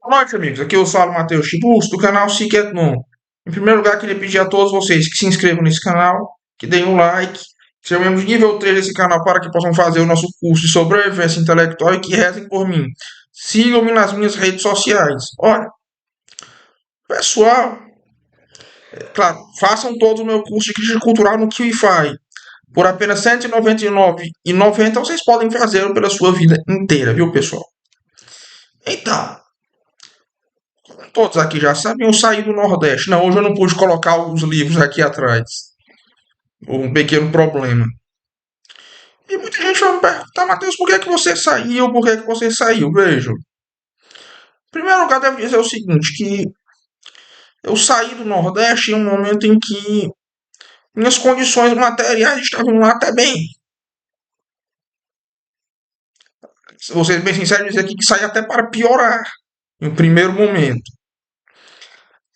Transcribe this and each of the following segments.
Boa noite, amigos. Aqui eu sou o Matheus Tiburcio, do canal Secret Moon. Em primeiro lugar, queria pedir a todos vocês que se inscrevam nesse canal, que deem um like, que sejam membros de nível 3 desse canal para que possam fazer o nosso curso de sobrevivência intelectual e que rezem por mim. Sigam-me nas minhas redes sociais. Olha, pessoal, claro, façam todo o meu curso de crítica cultural no QIFI. Por apenas R$ 199,90 vocês podem fazê-lo pela sua vida inteira, viu, pessoal? Então, todos aqui já sabem, eu saí do Nordeste. Não, hoje eu não pude colocar os livros aqui atrás. Um pequeno problema. E muita gente vai me perguntar, Matheus, por que, é que você saiu? Por que, é que você saiu? Veja. Em primeiro lugar, devo dizer o seguinte, que eu saí do Nordeste em um momento em que minhas condições materiais estavam lá até bem. Vou ser bem sincero e dizer aqui que saí até para piorar em um primeiro momento.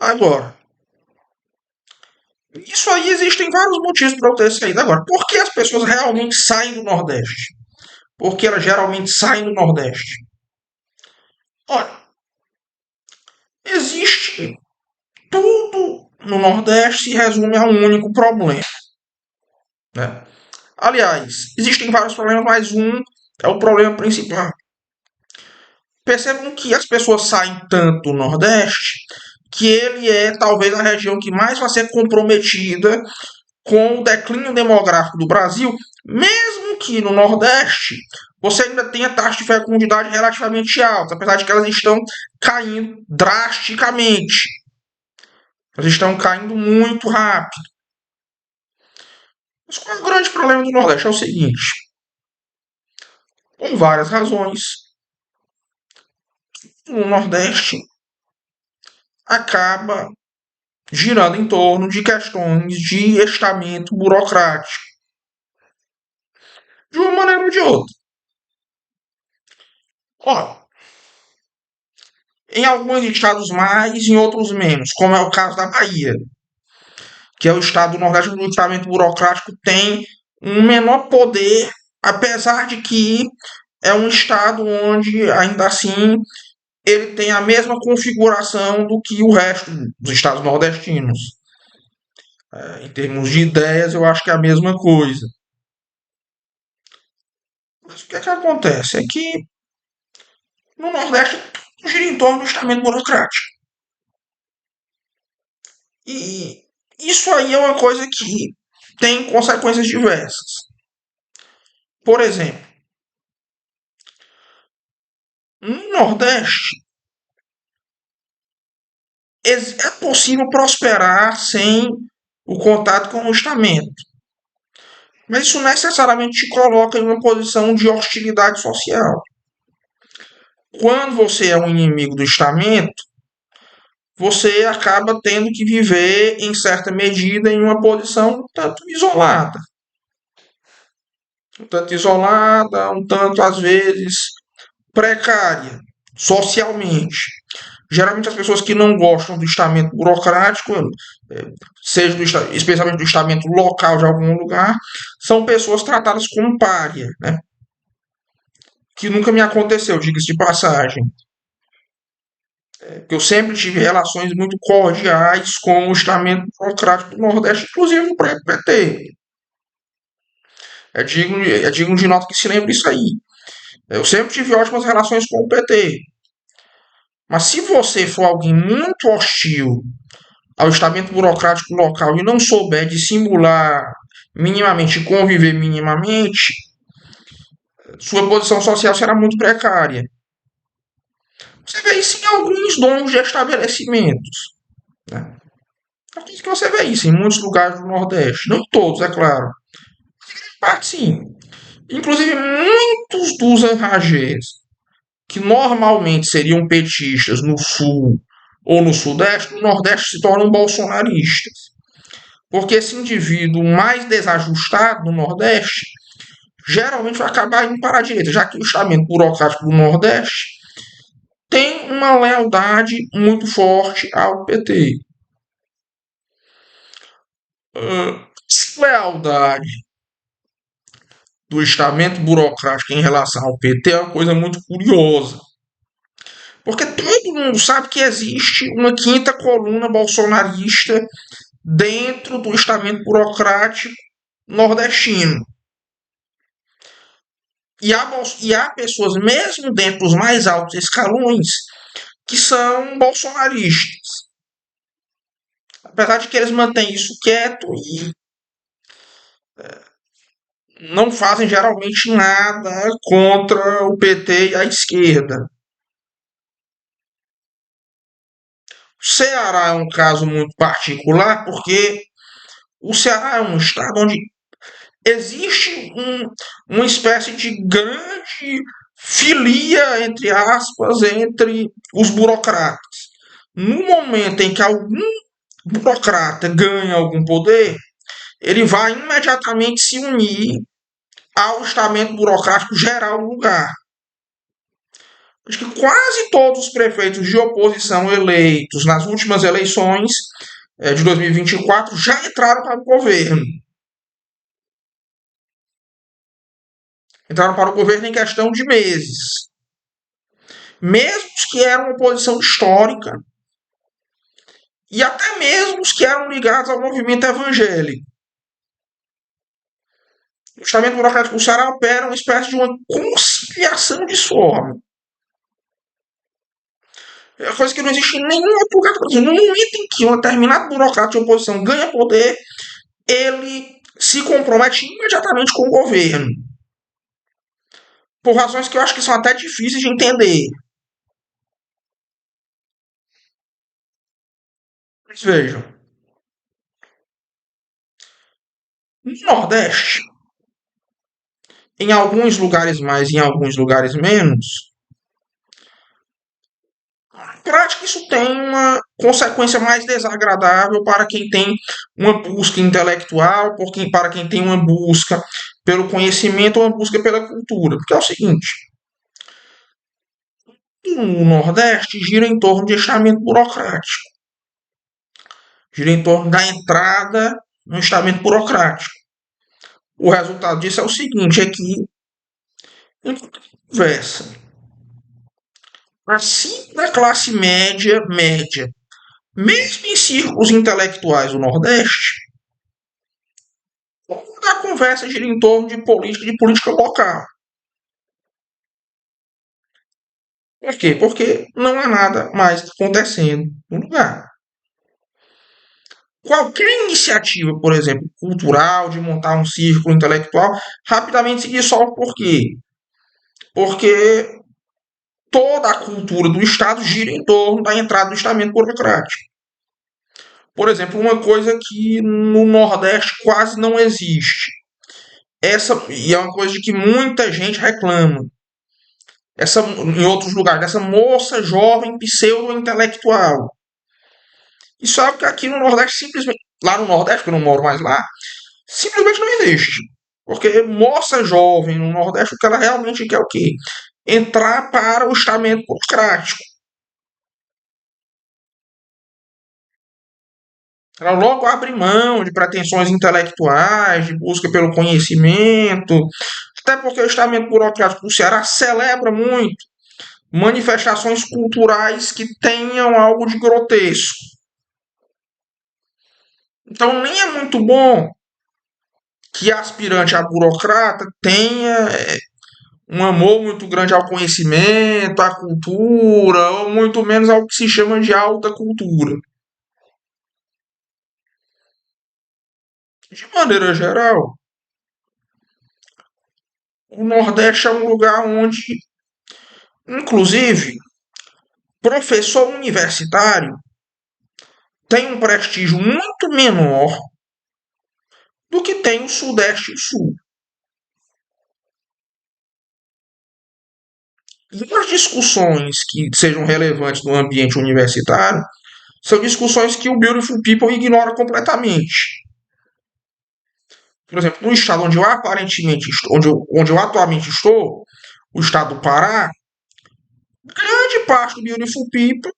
Agora, isso aí existem vários motivos para eu ter saído. Agora, por que as pessoas realmente saem do Nordeste? Porque elas geralmente saem do Nordeste. Olha, existe tudo no Nordeste se resume a um único problema, né? Aliás, existem vários problemas, mas um é o problema principal. Percebam que as pessoas saem tanto do Nordeste que ele é talvez a região que mais vai ser comprometida com o declínio demográfico do Brasil, mesmo que no Nordeste você ainda tenha taxa de fecundidade relativamente alta, apesar de que elas estão caindo drasticamente. Elas estão caindo muito rápido. Mas qual é o grande problema do Nordeste? É o seguinte: por várias razões, o Nordeste acaba girando em torno de questões de estamento burocrático, de uma maneira ou de outra. Olha, em alguns estados mais, em outros menos, como é o caso da Bahia, que é o estado do Nordeste onde o estamento burocrático tem um menor poder, apesar de que é um estado onde, ainda assim, ele tem a mesma configuração do que o resto dos estados nordestinos. Em termos de ideias, eu acho que é a mesma coisa. Mas o que é que acontece? É que no Nordeste tudo gira em torno do estamento burocrático. E isso aí é uma coisa que tem consequências diversas. Por exemplo, no Nordeste é possível prosperar sem o contato com o estamento. Mas isso necessariamente te coloca em uma posição de hostilidade social. Quando você é um inimigo do estamento, você acaba tendo que viver, em certa medida, em uma posição um tanto isolada. Um tanto isolada, um tanto, às vezes, precária, socialmente. Geralmente as pessoas que não gostam do estamento burocrático, seja especialmente do estamento local de algum lugar, são pessoas tratadas como pária, né? Que nunca me aconteceu, diga-se de passagem. Eu sempre tive relações muito cordiais com o estamento burocrático do Nordeste, inclusive no próprio PT. É digno de nota que se lembre isso aí. Eu sempre tive ótimas relações com o PT. Mas se você for alguém muito hostil ao estamento burocrático local e não souber dissimular minimamente, conviver minimamente, sua posição social será muito precária. Você vê isso em alguns donos de estabelecimentos, né? Acredito que você vê isso em muitos lugares do Nordeste. Não todos, é claro. Parte sim. Inclusive, muitos dos enragês que normalmente seriam petistas no Sul ou no Sudeste, no Nordeste se tornam bolsonaristas. Porque esse indivíduo mais desajustado no Nordeste geralmente vai acabar indo para a direita, já que o estamento burocrático do Nordeste tem uma lealdade muito forte ao PT. Lealdade do estamento burocrático em relação ao PT é uma coisa muito curiosa. Porque todo mundo sabe que existe uma quinta coluna bolsonarista dentro do estamento burocrático nordestino. E há pessoas, mesmo dentro dos mais altos escalões, que são bolsonaristas. Apesar de que eles mantêm isso quieto e não fazem geralmente nada contra o PT e a esquerda. O Ceará é um caso muito particular porque o Ceará é um estado onde existe uma espécie de grande filia, entre aspas, entre os burocratas. No momento em que algum burocrata ganha algum poder, ele vai imediatamente se unir ao estamento burocrático geral do lugar. Acho que quase todos os prefeitos de oposição eleitos nas últimas eleições de 2024 já entraram para o governo. Entraram para o governo em questão de meses. Mesmo os que eram oposição histórica e até mesmo os que eram ligados ao movimento evangélico. O estamento burocrático do Ceará opera uma espécie de uma conciliação de forma. É uma coisa que não existe em nenhum outro lugar do Brasil. No momento em que um determinado burocrata de oposição ganha poder, ele se compromete imediatamente com o governo. Por razões que eu acho que são até difíceis de entender. Mas vejam, no Nordeste, em alguns lugares mais, em alguns lugares menos, na prática isso tem uma consequência mais desagradável para quem tem uma busca intelectual, para quem tem uma busca pelo conhecimento ou uma busca pela cultura. Porque é o seguinte, no Nordeste gira em torno de estamento burocrático. Gira em torno da entrada no estamento burocrático. O resultado disso é o seguinte, é que conversa assim da classe média, mesmo em círculos intelectuais do Nordeste, a conversa gira em torno de política local. Por quê? Porque não há nada mais acontecendo no lugar. Qualquer iniciativa, por exemplo, cultural, de montar um círculo intelectual, rapidamente se dissolve. Por quê? Porque toda a cultura do Estado gira em torno da entrada do estamento burocrático. Por exemplo, uma coisa que no Nordeste quase não existe. E é uma coisa de que muita gente reclama. Em outros lugares, dessa moça jovem pseudo-intelectual. Isso é algo que aqui no Nordeste simplesmente. Lá no Nordeste, que eu não moro mais lá, simplesmente não existe. Porque moça jovem no Nordeste, o que ela realmente quer é o quê? Entrar para o estamento burocrático. Ela logo abre mão de pretensões intelectuais, de busca pelo conhecimento, até porque o estamento burocrático do Ceará celebra muito manifestações culturais que tenham algo de grotesco. Então nem é muito bom que aspirante a burocrata tenha um amor muito grande ao conhecimento, à cultura, ou muito menos ao que se chama de alta cultura. De maneira geral, o Nordeste é um lugar onde, inclusive, professor universitário tem um prestígio muito menor do que tem o Sudeste e o Sul. E as discussões que sejam relevantes no ambiente universitário são discussões que o Beautiful People ignora completamente. Por exemplo, no estado onde eu aparentemente estou, onde eu atualmente estou, o estado do Pará, grande parte do Beautiful People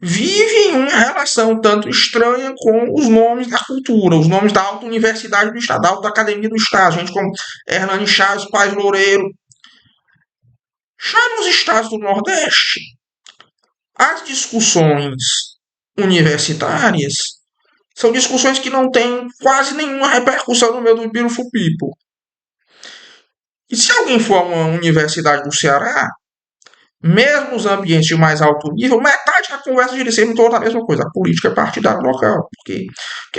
vive em uma relação tanto estranha com os nomes da cultura, os nomes da alta universidade do estado, da alta academia do estado, gente como Hernani Chaves, Paz Loureiro. Já nos estados do Nordeste, As discussões universitárias são discussões que não têm quase nenhuma repercussão no meio do Beautiful People. E se alguém for a uma universidade do Ceará, mesmo os ambientes de mais alto nível, metade da conversa gira sempre em torno da mesma coisa, a política partidária local. Porque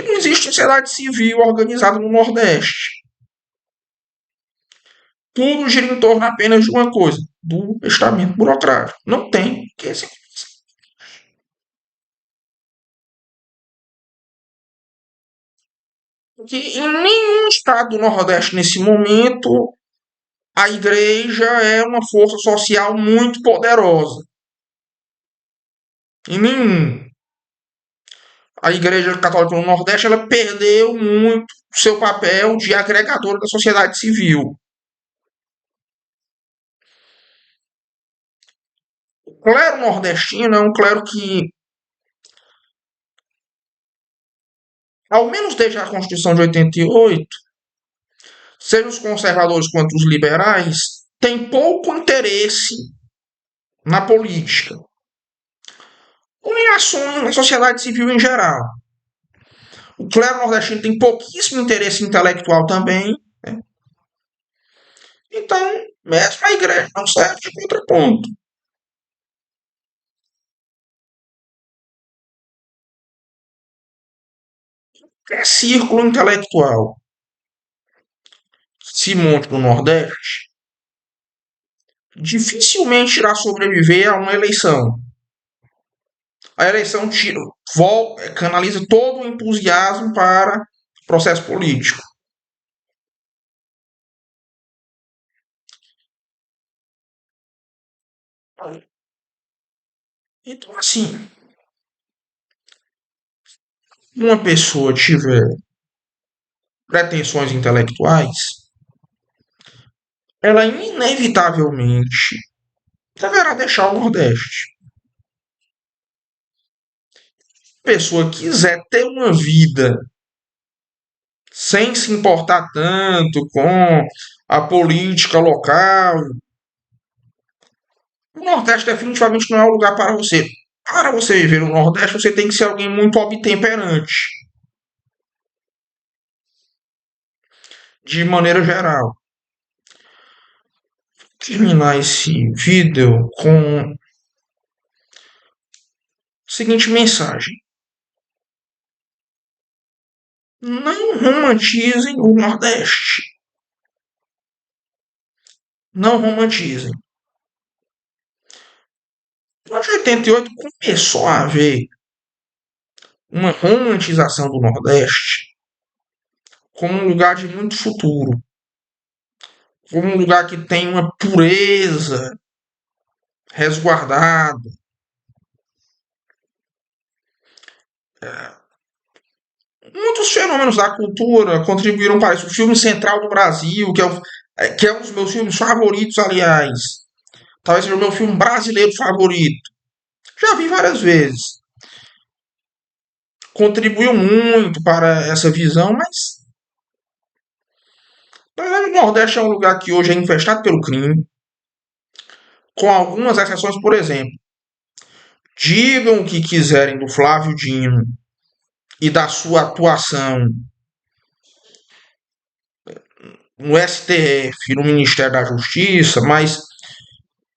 não existe sociedade civil organizada no Nordeste. Tudo gira em torno apenas de uma coisa, do estamento burocrático. Não tem. Porque em nenhum estado do Nordeste nesse momento a igreja é uma força social muito poderosa. Em nenhum. A igreja católica no Nordeste ela perdeu muito seu papel de agregadora da sociedade civil. O clero nordestino é um clero que, ao menos desde a Constituição de 88, seja os conservadores quanto os liberais, tem pouco interesse na política, ou em ações na sociedade civil em geral. O clero nordestino tem pouquíssimo interesse intelectual também. Né? Então, mesmo a igreja não serve de contraponto. É círculo intelectual que se monte no Nordeste dificilmente irá sobreviver a uma eleição. A eleição canaliza todo o entusiasmo para o processo político. Então, assim, uma pessoa tiver pretensões intelectuais, ela inevitavelmente deverá deixar o Nordeste. Se a pessoa quiser ter uma vida sem se importar tanto com a política local, o Nordeste definitivamente não é o lugar para você. Para você viver no Nordeste, você tem que ser alguém muito obtemperante, de maneira geral. Terminar esse vídeo com a seguinte mensagem: não romantizem o Nordeste. Não romantizem. Em 88 começou a haver uma romantização do Nordeste como um lugar de muito futuro, como um lugar que tem uma pureza resguardada. Muitos fenômenos da cultura contribuíram para isso. O filme Central do Brasil, que é um dos meus filmes favoritos, aliás. Talvez seja o meu filme brasileiro favorito. Já vi várias vezes. Contribuiu muito para essa visão, mas na verdade, o Nordeste é um lugar que hoje é infestado pelo crime, com algumas exceções, por exemplo. Digam o que quiserem do Flávio Dino e da sua atuação no STF, no Ministério da Justiça, mas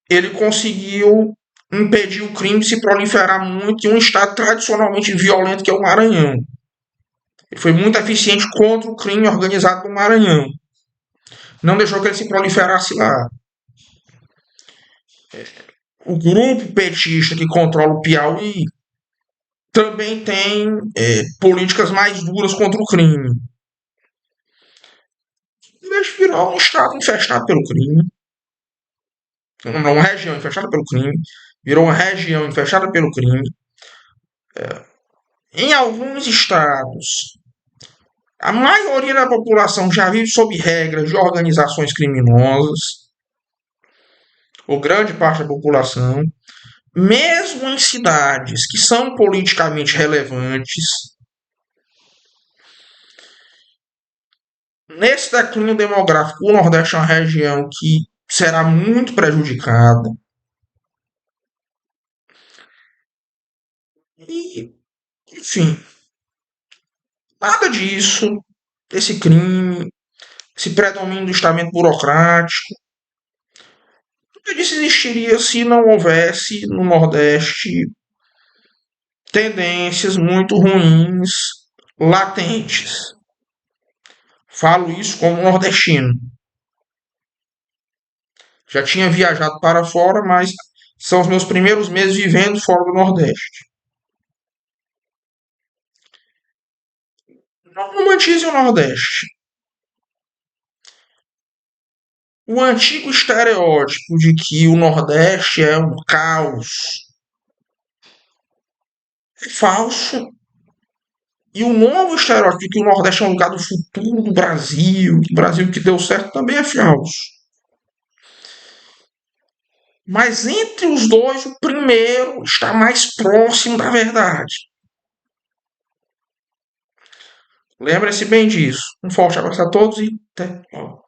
ele conseguiu impedir o crime de se proliferar muito em um estado tradicionalmente violento que é o Maranhão. Ele foi muito eficiente contra o crime organizado no Maranhão. Não deixou que ele se proliferasse lá. O grupo petista que controla o Piauí também tem políticas mais duras contra o crime. Em vez de virar um estado infestado pelo crime, uma região infestada pelo crime, virou uma região infestada pelo crime. Em alguns estados, a maioria da população já vive sob regras de organizações criminosas, ou grande parte da população, mesmo em cidades que são politicamente relevantes. Nesse declínio demográfico, o Nordeste é uma região que será muito prejudicada. E, enfim, nada disso, esse crime, esse predomínio do estamento burocrático, tudo isso existiria se não houvesse no Nordeste tendências muito ruins latentes. Falo isso como nordestino. Já tinha viajado para fora, mas são os meus primeiros meses vivendo fora do Nordeste. Não romantize o Nordeste. O antigo estereótipo de que o Nordeste é um caos é falso. E o novo estereótipo de que o Nordeste é um lugar do futuro do Brasil, que o Brasil que deu certo, também é falso. Mas entre os dois, o primeiro está mais próximo da verdade. Lembre-se bem disso. Um forte abraço a todos e até logo.